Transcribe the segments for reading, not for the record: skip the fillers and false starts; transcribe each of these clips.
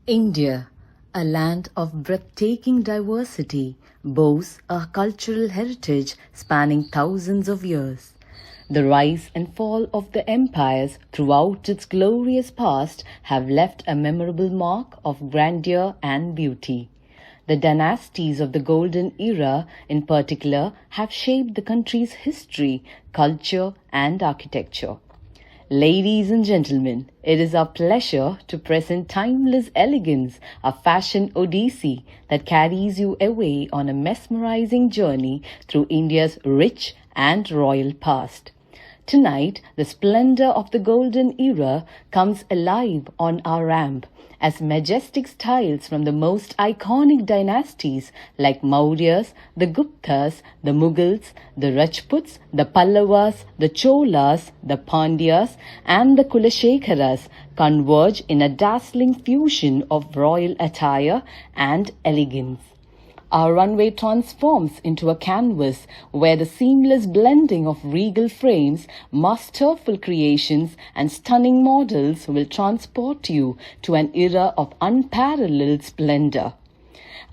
India, a land of breathtaking diversity, boasts a cultural heritage spanning thousands of years. The rise and fall of the empires throughout its glorious past have left a memorable mark of grandeur and beauty. The dynasties of the Golden Era, in particular, have shaped the country's history, culture, and architecture. Ladies and gentlemen, it is our pleasure to present Timeless Elegance, a fashion odyssey that carries you away on a mesmerizing journey through India's rich and royal past. Tonight, the splendor of the Golden Era comes alive on our ramp as majestic styles from the most iconic dynasties like Mauryas, the Guptas, the Mughals, the Rajputs, the Pallavas, the Cholas, the Pandyas, and the Kulashekaras converge in a dazzling fusion of royal attire and elegance. Our runway transforms into a canvas where the seamless blending of regal frames, masterful creations, and stunning models will transport you to an era of unparalleled splendor.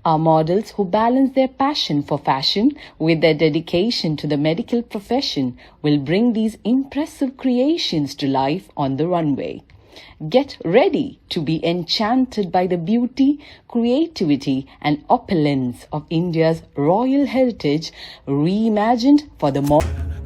Our models who balance their passion for fashion with their dedication to the medical profession will bring these impressive creations to life on the runway. Get ready to be enchanted by the beauty, creativity, and opulence of India's royal heritage reimagined for the modern.